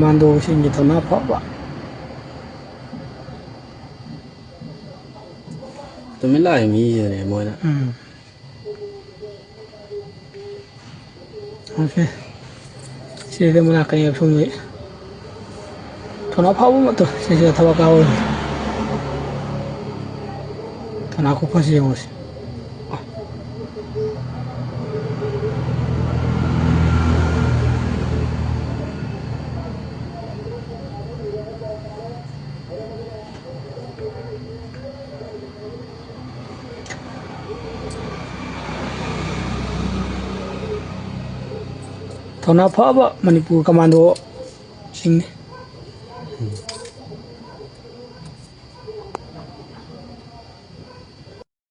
มานโดสิ่งที่ทำหน้าเพราะว่าตัวไม่ไล่มีอยู่เนี่ยมวยนะโอเคเชื่อมันอาจจะยังช่วงนี้ทำหน้าเพราะว่าตัวเชื่อทว่าเขาทำหน้าคุกเขาเชื่อมั้งทำหน้าเพราะว่ามันปูกำมันโดสิ่งนี้